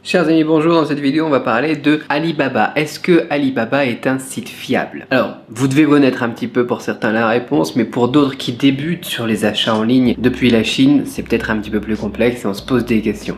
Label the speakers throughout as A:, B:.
A: Chers amis, bonjour, dans cette vidéo on va parler de Alibaba. Est-ce que Alibaba est un site fiable? Alors, vous devez connaître un petit peu pour certains la réponse, mais pour d'autres qui débutent sur les achats en ligne depuis la Chine, c'est peut-être un petit peu plus complexe et on se pose des questions.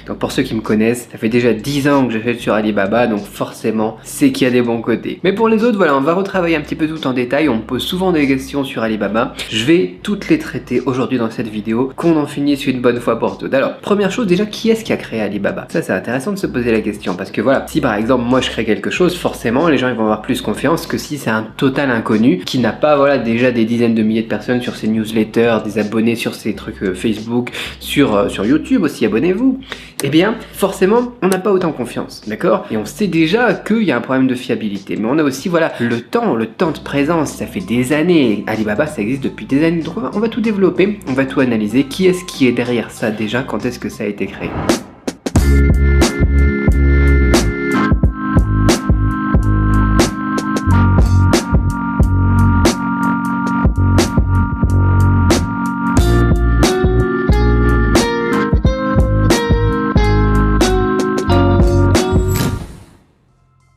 A: Donc pour ceux qui me connaissent, ça fait déjà 10 ans que j'achète sur Alibaba, donc forcément c'est qu'il y a des bons côtés. Mais pour les autres, voilà, on va retravailler un petit peu tout en détail, on me pose souvent des questions sur Alibaba. Je vais toutes les traiter aujourd'hui dans cette vidéo, qu'on en finisse une bonne fois pour toutes. Alors, première chose déjà, qui est-ce qui a créé Alibaba? Ça c'est intéressant de se poser la question parce que voilà, si par exemple moi je crée quelque chose, forcément les gens ils vont avoir plus confiance que si c'est un total inconnu qui n'a pas voilà déjà des dizaines de milliers de personnes sur ses newsletters, des abonnés sur ses trucs Facebook, sur YouTube aussi, abonnez-vous. Eh bien forcément on n'a pas autant confiance, d'accord? Et on sait déjà qu'il y a un problème de fiabilité, mais on a aussi voilà le temps de présence, ça fait des années, Alibaba ça existe depuis des années, donc on va tout développer, on va tout analyser, qui est-ce qui est derrière ça déjà, quand est-ce que ça a été créé.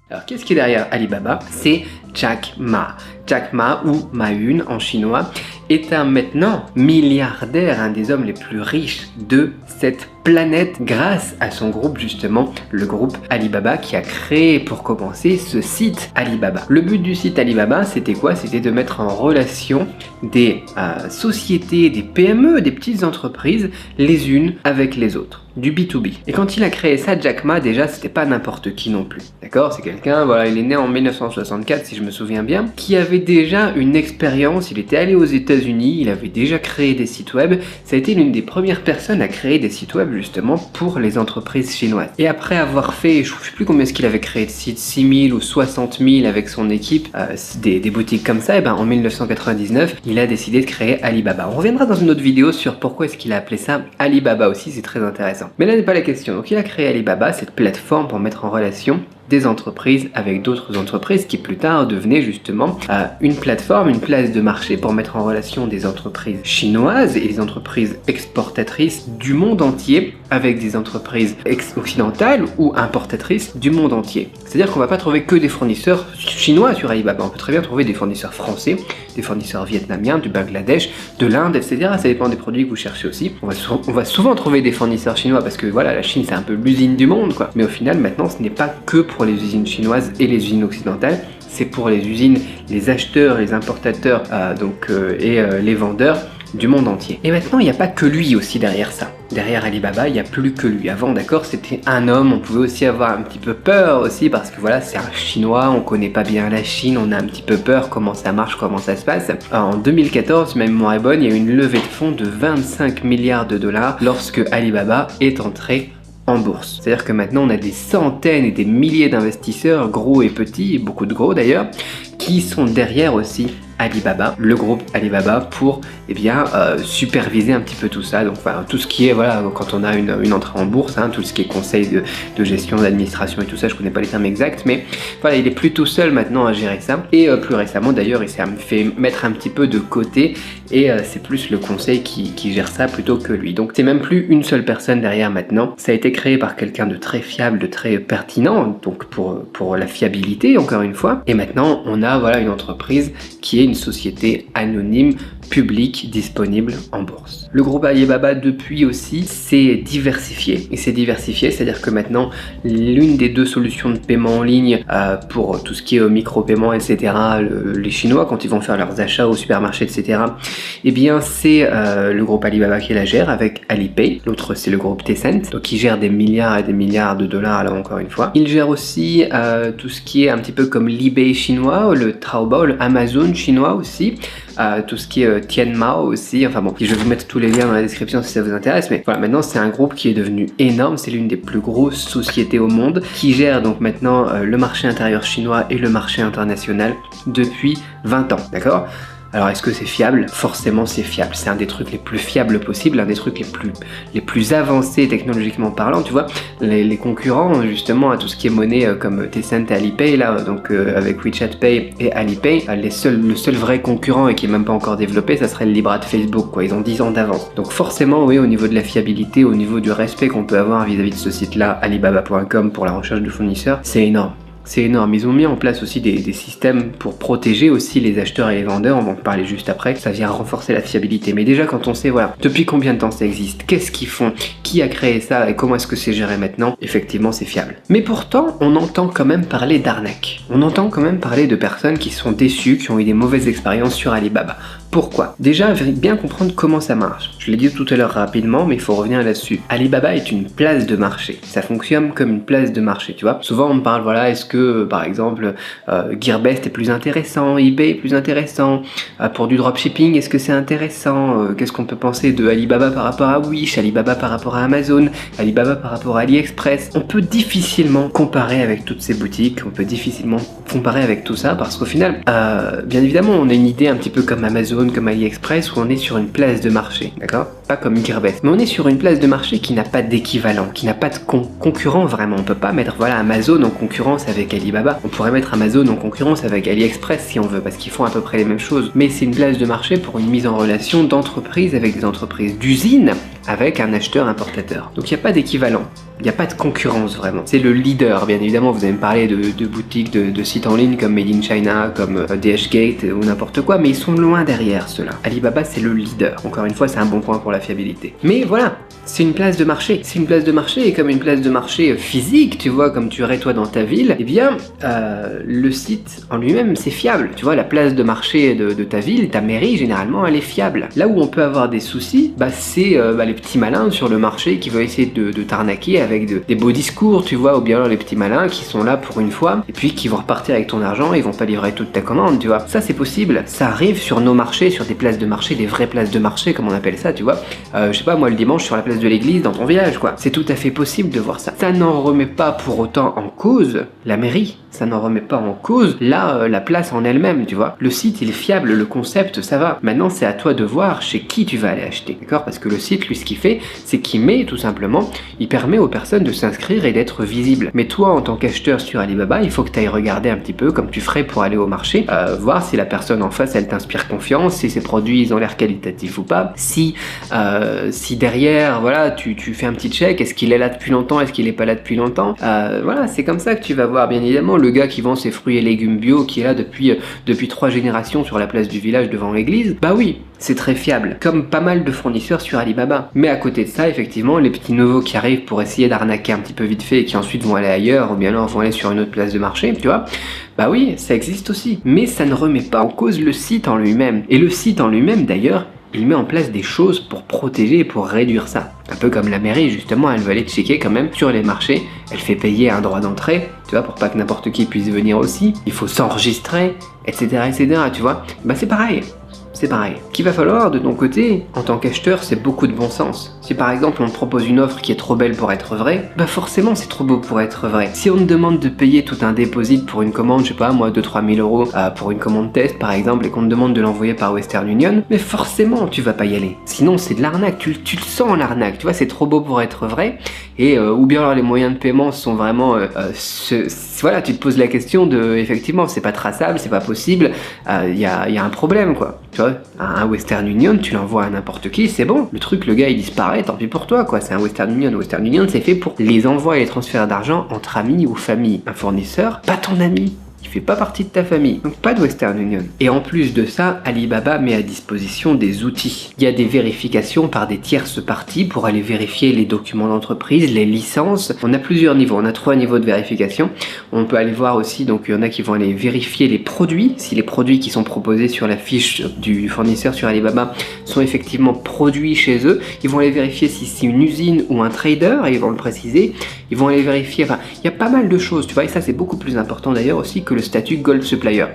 A: Alors qu'est-ce qui est derrière Alibaba? C'est Jack Ma. Jack Ma ou Ma-1 en chinois est un maintenant milliardaire, un des hommes les plus riches de cette planète grâce à son groupe justement, le groupe Alibaba qui a créé pour commencer ce site Alibaba. Le but du site Alibaba c'était quoi? C'était de mettre en relation des sociétés, des PME, des petites entreprises les unes avec les autres. Du B2B. Et quand il a créé ça, Jack Ma, déjà, c'était pas n'importe qui non plus. D'accord? C'est quelqu'un, voilà, il est né en 1964, si je me souviens bien, qui avait déjà une expérience, il était allé aux États-Unis, il avait déjà créé des sites web, ça a été l'une des premières personnes à créer des sites web, justement, pour les entreprises chinoises. Et après avoir fait, je sais plus combien est-ce qu'il avait créé de sites, 6000 ou 60 000 avec son équipe, des boutiques comme ça, et ben en 1999, il a décidé de créer Alibaba. On reviendra dans une autre vidéo sur pourquoi est-ce qu'il a appelé ça Alibaba aussi, c'est très intéressant. Mais là n'est pas la question. Donc il a créé Alibaba, cette plateforme pour mettre en relation des entreprises avec d'autres entreprises qui plus tard devenaient justement une plateforme, une place de marché pour mettre en relation des entreprises chinoises et des entreprises exportatrices du monde entier avec des entreprises occidentales ou importatrices du monde entier. C'est-à-dire qu'on va pas trouver que des fournisseurs chinois sur Alibaba, on peut très bien trouver des fournisseurs français, des fournisseurs vietnamiens, du Bangladesh, de l'Inde, etc. Ça dépend des produits que vous cherchez aussi. On va souvent trouver des fournisseurs chinois parce que voilà, la Chine c'est un peu l'usine du monde quoi. Mais au final maintenant ce n'est pas que pour les usines chinoises et les usines occidentales, c'est pour les usines, les acheteurs, les importateurs et les vendeurs du monde entier. Et maintenant il n'y a pas que lui aussi derrière ça. Derrière Alibaba, il n'y a plus que lui. Avant, d'accord, c'était un homme, on pouvait aussi avoir un petit peu peur aussi parce que voilà, c'est un chinois, on connaît pas bien la Chine, on a un petit peu peur comment ça marche, comment ça se passe. En 2014, si ma mémoire est bonne, il y a eu une levée de fonds de 25 milliards de dollars lorsque Alibaba est entré en bourse. C'est-à-dire que maintenant on a des centaines et des milliers d'investisseurs, gros et petits, beaucoup de gros d'ailleurs, qui sont derrière aussi Alibaba, le groupe Alibaba pour superviser un petit peu tout ça, donc enfin, tout ce qui est voilà quand on a une entrée en bourse, tout ce qui est conseil de gestion, d'administration et tout ça, je connais pas les termes exacts, mais voilà, il est plutôt seul maintenant à gérer ça et plus récemment d'ailleurs il s'est fait mettre un petit peu de côté et c'est plus le conseil qui gère ça plutôt que lui, donc c'est même plus une seule personne derrière maintenant, ça a été créé par quelqu'un de très fiable, de très pertinent, donc pour la fiabilité encore une fois, et maintenant on a voilà une entreprise qui est une société anonyme, publique, disponible en bourse. Le groupe Alibaba depuis aussi s'est diversifié, et s'est diversifié, c'est-à-dire que maintenant l'une des deux solutions de paiement en ligne pour tout ce qui est micro-paiement, etc., les Chinois quand ils vont faire leurs achats au supermarché, etc., eh bien c'est le groupe Alibaba qui la gère avec Alipay, l'autre c'est le groupe Tencent, donc qui gère des milliards et des milliards de dollars là encore une fois. Il gère aussi tout ce qui est un petit peu comme l'eBay chinois, le Taobao, le Amazon chinois aussi, tout ce qui est Tianmao aussi, enfin bon, je vais vous mettre tous les liens dans la description si ça vous intéresse, mais voilà, maintenant c'est un groupe qui est devenu énorme, c'est l'une des plus grosses sociétés au monde, qui gère donc maintenant le marché intérieur chinois et le marché international depuis 20 ans, d'accord? Alors est-ce que c'est fiable? Forcément c'est fiable, c'est un des trucs les plus fiables possibles, un des trucs les plus avancés technologiquement parlant, tu vois. Les concurrents justement à tout ce qui est monnaie comme Tencent et Alipay là, donc avec WeChat Pay et Alipay, le seul vrai concurrent et qui est même pas encore développé, ça serait le Libra de Facebook quoi, ils ont 10 ans d'avance. Donc forcément oui, au niveau de la fiabilité, au niveau du respect qu'on peut avoir vis-à-vis de ce site-là, alibaba.com pour la recherche de fournisseurs, c'est énorme. C'est énorme, ils ont mis en place aussi des systèmes pour protéger aussi les acheteurs et les vendeurs, on va en parler juste après, ça vient renforcer la fiabilité. Mais déjà quand on sait, voilà, depuis combien de temps ça existe, qu'est-ce qu'ils font, qui a créé ça et comment est-ce que c'est géré maintenant, effectivement c'est fiable. Mais pourtant, on entend quand même parler d'arnaque. On entend quand même parler de personnes qui sont déçues, qui ont eu des mauvaises expériences sur Alibaba. Pourquoi? Déjà, bien comprendre comment ça marche. Je l'ai dit tout à l'heure rapidement, mais il faut revenir là-dessus. Alibaba est une place de marché. Ça fonctionne comme une place de marché, tu vois. Souvent, on me parle, voilà, est-ce que, par exemple, Gearbest est plus intéressant, eBay est plus intéressant, pour du dropshipping, est-ce que c'est intéressant, qu'est-ce qu'on peut penser de Alibaba par rapport à Wish, Alibaba par rapport à Amazon, Alibaba par rapport à AliExpress. On peut difficilement comparer avec toutes ces boutiques, on peut difficilement comparer avec tout ça, parce qu'au final, bien évidemment, on a une idée un petit peu comme Amazon, comme AliExpress, où on est sur une place de marché, d'accord? Pas comme Gearbest, mais on est sur une place de marché qui n'a pas d'équivalent, qui n'a pas de concurrent vraiment. On peut pas mettre, voilà, Amazon en concurrence avec Alibaba. On pourrait mettre Amazon en concurrence avec AliExpress si on veut, parce qu'ils font à peu près les mêmes choses. Mais c'est une place de marché pour une mise en relation d'entreprises avec des entreprises, d'usines avec un acheteur-importateur. Donc il n'y a pas d'équivalent. Il n'y a pas de concurrence vraiment. C'est le leader, bien évidemment. Vous allez me parler de boutiques, de sites en ligne comme Made in China, comme DHgate ou n'importe quoi, mais ils sont loin derrière ceux-là. Alibaba, c'est le leader. Encore une fois, c'est un bon point pour la fiabilité. Mais voilà, c'est une place de marché. C'est une place de marché, et comme une place de marché physique, tu vois, comme tu aurais toi dans ta ville, eh bien, le site en lui-même, c'est fiable. Tu vois, la place de marché de ta ville, ta mairie, généralement, elle est fiable. Là où on peut avoir des soucis, bah, c'est les petits malins sur le marché qui veulent essayer de t'arnaquer avec des beaux discours, tu vois, ou bien alors les petits malins qui sont là pour une fois, et puis qui vont repartir avec ton argent, ils vont pas livrer toute ta commande, tu vois. Ça, c'est possible. Ça arrive sur nos marchés, sur des places de marché, des vraies places de marché, comme on appelle ça, tu vois. Je sais pas, moi, le dimanche, sur la place de l'église, dans ton village, quoi. C'est tout à fait possible de voir ça. Ça n'en remet pas pour autant en cause la mairie. Ça n'en remet pas en cause la place en elle-même, tu vois. Le site, il est fiable, le concept, ça va. Maintenant, c'est à toi de voir chez qui tu vas aller acheter, d'accord? Parce que le site, lui, ce qu'il fait, c'est qu'il met, tout simplement, il permet aux personnes de s'inscrire et d'être visibles. Mais toi, en tant qu'acheteur sur Alibaba, il faut que tu ailles regarder un petit peu, comme tu ferais pour aller au marché, voir si la personne en face, elle t'inspire confiance, si ses produits, ils ont l'air qualitatifs ou pas, si derrière, voilà, tu fais un petit check, est-ce qu'il est là depuis longtemps, est-ce qu'il est pas là depuis longtemps, voilà, c'est comme ça que tu vas voir, bien évidemment, le gars qui vend ses fruits et légumes bio, qui est là depuis 3 générations sur la place du village devant l'église, bah oui, c'est très fiable, comme pas mal de fournisseurs sur Alibaba. Mais à côté de ça, effectivement, les petits nouveaux qui arrivent pour essayer d'arnaquer un petit peu vite fait et qui ensuite vont aller ailleurs, ou bien alors vont aller sur une autre place de marché, tu vois, bah oui, ça existe aussi. Mais ça ne remet pas en cause le site en lui-même. Et le site en lui-même, d'ailleurs, il met en place des choses pour protéger et pour réduire ça. Un peu comme la mairie, justement, elle veut aller checker quand même sur les marchés. Elle fait payer un droit d'entrée, tu vois, pour pas que n'importe qui puisse venir aussi. Il faut s'enregistrer, etc., etc., tu vois. Bah c'est pareil. C'est pareil. Qu'il va falloir de ton côté, en tant qu'acheteur, c'est beaucoup de bon sens. Si par exemple on te propose une offre qui est trop belle pour être vraie, bah forcément c'est trop beau pour être vrai. Si on te demande de payer tout un dépôt pour une commande, je sais pas moi, 2-3 000 euros pour une commande test par exemple, et qu'on te demande de l'envoyer par Western Union, mais forcément tu vas pas y aller. Sinon c'est de l'arnaque, tu le sens l'arnaque, tu vois, c'est trop beau pour être vrai, et ou bien alors les moyens de paiement sont vraiment... voilà, tu te poses la question de, effectivement, c'est pas traçable, c'est pas possible, y a un problème quoi. Tu vois, un Western Union, tu l'envoies à n'importe qui, c'est bon. Le truc, le gars, il disparaît, tant pis pour toi, quoi. C'est un Western Union. Western Union, c'est fait pour les envois et les transferts d'argent entre amis ou famille. Un fournisseur, pas ton ami. Il fait pas partie de ta famille, donc pas de Western Union. Et en plus de ça, Alibaba met à disposition des outils. Il y a des vérifications par des tierces parties pour aller vérifier les documents d'entreprise, les licences. On a plusieurs niveaux, on a 3 niveaux de vérification. On peut aller voir aussi, donc il y en a qui vont aller vérifier les produits, si les produits qui sont proposés sur la fiche du fournisseur sur Alibaba sont effectivement produits chez eux. Ils vont aller vérifier si c'est une usine ou un trader, et ils vont le préciser. Ils vont aller vérifier, enfin, il y a pas mal de choses, tu vois, et ça c'est beaucoup plus important d'ailleurs aussi que le statut Gold Supplier.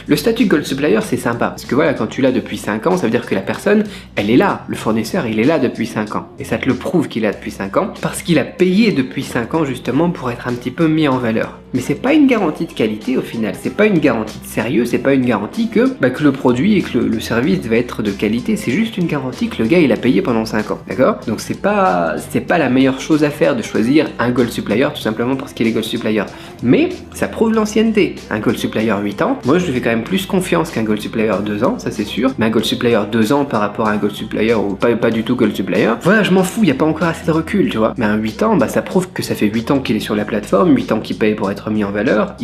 A: Le statut Gold Supplier, c'est sympa, parce que voilà, quand tu l'as depuis 5 ans, ça veut dire que la personne, elle est là, le fournisseur, il est là depuis 5 ans. Et ça te le prouve qu'il est là depuis 5 ans, parce qu'il a payé depuis 5 ans justement pour être un petit peu mis en valeur. Mais c'est pas une garantie de qualité au final, c'est pas une garantie de sérieux, c'est pas une garantie que le produit et que le service va être de qualité, c'est juste une garantie que le gars il a payé pendant 5 ans, d'accord? Donc c'est pas la meilleure chose à faire de choisir un Gold Supplier tout simplement parce qu'il est Gold Supplier. Mais ça prouve l'ancienneté. Un Gold Supplier 8 ans, moi je lui fais quand même plus confiance qu'un Gold Supplier 2 ans, ça c'est sûr. Mais un Gold Supplier 2 ans par rapport à un Gold Supplier ou pas du tout Gold Supplier, voilà, je m'en fous, il n'y a pas encore assez de recul, tu vois. Mais un 8 ans, ça prouve que ça fait 8 ans qu'il est sur la plateforme, 8 ans qu'il paye pour être mis en valeur.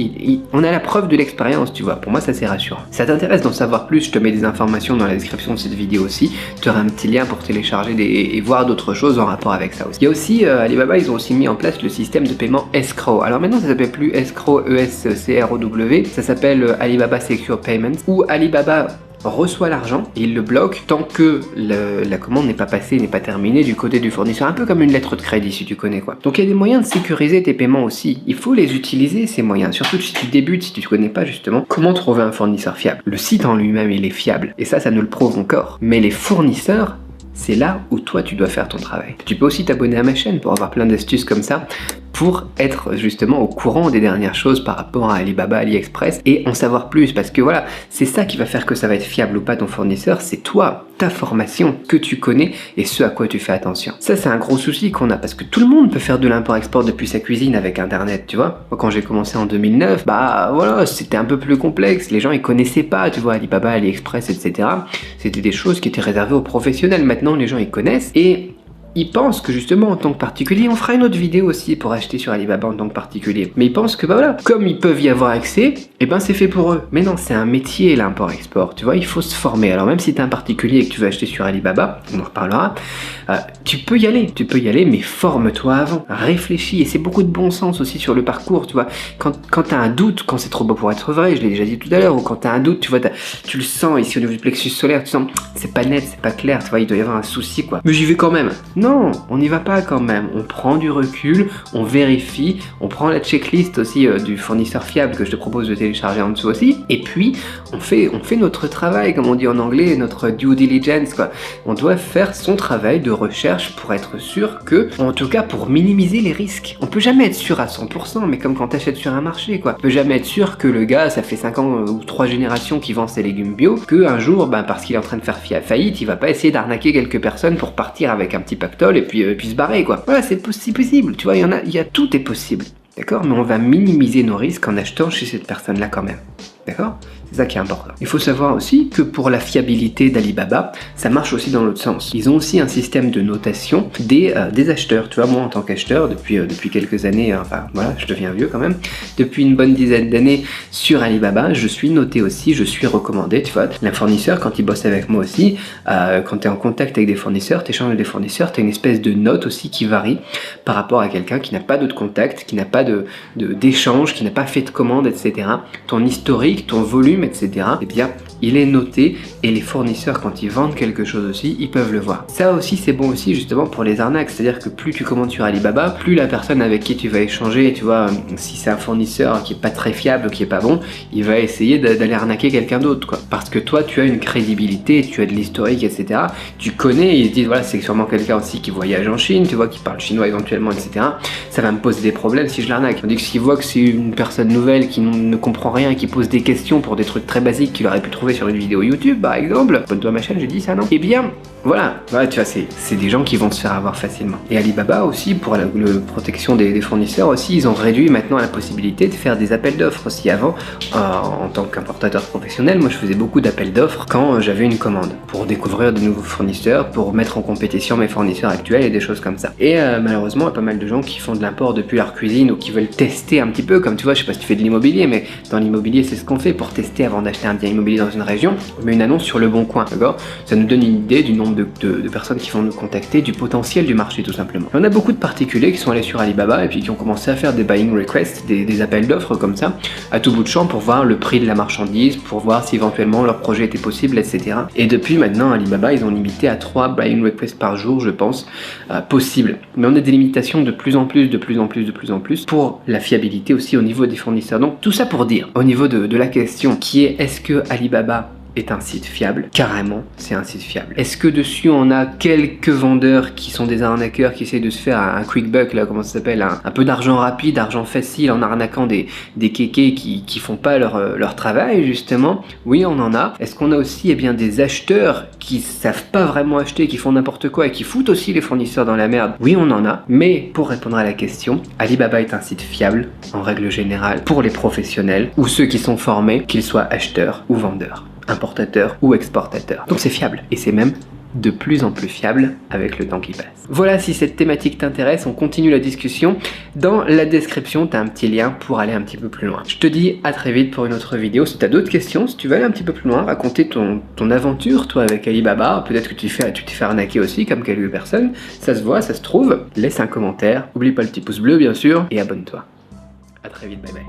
A: On a la preuve de l'expérience, tu vois. Pour moi, ça c'est rassurant. Si ça t'intéresse d'en savoir plus, je te mets des informations dans la description de cette vidéo aussi. Tu auras un petit lien pour télécharger et voir d'autres choses en rapport avec ça aussi. Il y a aussi, Alibaba, ils ont aussi mis en place le système de paiement escrow. Alors maintenant, ça s'appelle plus escrow, E-S-C-R-O-W, ça s'appelle Alibaba Secure Payments, ou Alibaba reçoit l'argent et il le bloque tant que la commande n'est pas passée, n'est pas terminée du côté du fournisseur, un peu comme une lettre de crédit si tu connais quoi. Donc il y a des moyens de sécuriser tes paiements aussi, il faut les utiliser ces moyens, surtout si tu débutes, si tu connais pas justement comment trouver un fournisseur fiable. Le site en lui-même il est fiable et ça nous le prouve encore, mais les fournisseurs, c'est là où toi tu dois faire ton travail. Tu peux aussi t'abonner à ma chaîne pour avoir plein d'astuces comme ça, pour être justement au courant des dernières choses par rapport à Alibaba, AliExpress et en savoir plus parce que voilà, c'est ça qui va faire que ça va être fiable ou pas ton fournisseur, c'est toi, ta formation, que tu connais et ce à quoi tu fais attention. Ça c'est un gros souci qu'on a parce que tout le monde peut faire de l'import-export depuis sa cuisine avec internet, tu vois. Moi quand j'ai commencé en 2009, voilà, c'était un peu plus complexe, les gens ils connaissaient pas, tu vois, Alibaba, AliExpress, etc. C'était des choses qui étaient réservées aux professionnels, maintenant les gens ils connaissent et ils pensent que justement en tant que particulier, on fera une autre vidéo aussi pour acheter sur Alibaba en tant que particulier, mais ils pensent que voilà, comme ils peuvent y avoir accès, et c'est fait pour eux. Mais non, c'est un métier l'import-export, tu vois, il faut se former. Alors même si tu es un particulier et que tu veux acheter sur Alibaba, on en reparlera, tu peux y aller, mais forme-toi avant, réfléchis, et c'est beaucoup de bon sens aussi sur le parcours, tu vois. Quand tu as un doute, quand c'est trop beau pour être vrai, je l'ai déjà dit tout à l'heure, ou quand tu as un doute, tu vois, tu le sens ici au niveau du plexus solaire, tu sens, c'est pas net, c'est pas clair, tu vois, il doit y avoir un souci quoi. Mais j'y vais quand même. Non, on n'y va pas quand même, on prend du recul, on vérifie, on prend la checklist aussi du fournisseur fiable que je te propose de télécharger en dessous aussi, et puis on fait notre travail, comme on dit en anglais, notre due diligence quoi. On doit faire son travail de recherche pour être sûr que, en tout cas pour minimiser les risques. On peut jamais être sûr à 100%, mais comme quand tu achètes sur un marché quoi. On peut jamais être sûr que le gars, ça fait 5 ans ou 3 générations qu'il vend ses légumes bio, qu'un jour, parce qu'il est en train de faire faillite, il va pas essayer d'arnaquer quelques personnes pour partir avec un petit pactole et puis se barrer quoi. Voilà, c'est possible, tu vois, tout est possible, d'accord, mais on va minimiser nos risques en achetant chez cette personne-là quand même, d'accord. C'est ça qui est important. Il faut savoir aussi que pour la fiabilité d'Alibaba, ça marche aussi dans l'autre sens. Ils ont aussi un système de notation des acheteurs. Tu vois, moi en tant qu'acheteur, depuis quelques années, voilà, je deviens vieux quand même, depuis une bonne dizaine d'années sur Alibaba, je suis noté aussi, je suis recommandé, tu vois. Un fournisseur, quand il bosse avec moi aussi, quand tu es en contact avec des fournisseurs, tu échanges avec des fournisseurs, tu as une espèce de note aussi qui varie par rapport à quelqu'un qui n'a pas d'autre contact, qui n'a pas d'échange, qui n'a pas fait de commande, etc. Ton historique, ton volume, etc. Eh bien, il est noté et les fournisseurs, quand ils vendent quelque chose aussi, ils peuvent le voir. Ça aussi, c'est bon aussi justement pour les arnaques, c'est-à-dire que plus tu commandes sur Alibaba, plus la personne avec qui tu vas échanger, tu vois, si c'est un fournisseur qui est pas très fiable, qui est pas bon, il va essayer d'aller arnaquer quelqu'un d'autre, quoi. Parce que toi, tu as une crédibilité, tu as de l'historique, etc. Tu connais, ils se disent, voilà, c'est sûrement quelqu'un aussi qui voyage en Chine, tu vois, qui parle chinois éventuellement, etc. Ça va me poser des problèmes si je l'arnaque. Tandis que s'il voit que c'est une personne nouvelle qui ne comprend rien et qui pose des questions pour des trucs très basiques qu'il aurait pu trouver sur une vidéo YouTube par exemple, abonne-toi à ma chaîne, j'ai dit ça non? Eh bien voilà, tu vois, c'est des gens qui vont se faire avoir facilement. Et Alibaba aussi, pour la protection des fournisseurs aussi, ils ont réduit maintenant la possibilité de faire des appels d'offres aussi. Avant, en tant qu'importateur professionnel, moi je faisais beaucoup d'appels d'offres quand j'avais une commande, pour découvrir de nouveaux fournisseurs, pour mettre en compétition mes fournisseurs actuels et des choses comme ça. Et malheureusement, il y a pas mal de gens qui font de l'import depuis leur cuisine ou qui veulent tester un petit peu, comme tu vois, je sais pas si tu fais de l'immobilier, mais dans l'immobilier c'est ce qu'on fait pour tester avant d'acheter un bien immobilier dans une région? On met une annonce sur Le Bon Coin, d'accord? Ça nous donne une idée du nombre de personnes qui vont nous contacter, du potentiel du marché tout simplement. Et on a beaucoup de particuliers qui sont allés sur Alibaba et puis qui ont commencé à faire des buying requests, des appels d'offres comme ça, à tout bout de champ pour voir le prix de la marchandise, pour voir si éventuellement leur projet était possible, etc. Et depuis maintenant, Alibaba, ils ont limité à 3 buying requests par jour, je pense, possible. Mais on a des limitations de plus en plus pour la fiabilité aussi au niveau des fournisseurs. Donc tout ça pour dire, au niveau de la question qui est que Alibaba est un site fiable? Carrément, c'est un site fiable. Est-ce que dessus on a quelques vendeurs qui sont des arnaqueurs qui essayent de se faire un quick buck, là, comment ça s'appelle, un peu d'argent rapide, argent facile en arnaquant des kékés qui font pas leur travail justement? Oui, on en a. Est-ce qu'on a aussi des acheteurs qui savent pas vraiment acheter, qui font n'importe quoi et qui foutent aussi les fournisseurs dans la merde? Oui, on en a. Mais pour répondre à la question, Alibaba est un site fiable en règle générale pour les professionnels ou ceux qui sont formés, qu'ils soient acheteurs ou vendeurs, importateur ou exportateur. Donc c'est fiable, et c'est même de plus en plus fiable avec le temps qui passe. Voilà, si cette thématique t'intéresse, on continue la discussion. Dans la description, tu as un petit lien pour aller un petit peu plus loin. Je te dis à très vite pour une autre vidéo. Si tu as d'autres questions, si tu veux aller un petit peu plus loin, raconter ton aventure, toi, avec Alibaba, peut-être que tu t'es fait arnaquer aussi, comme quelques personnes, ça se voit, ça se trouve, laisse un commentaire, oublie pas le petit pouce bleu, bien sûr, et abonne-toi. À très vite, bye bye.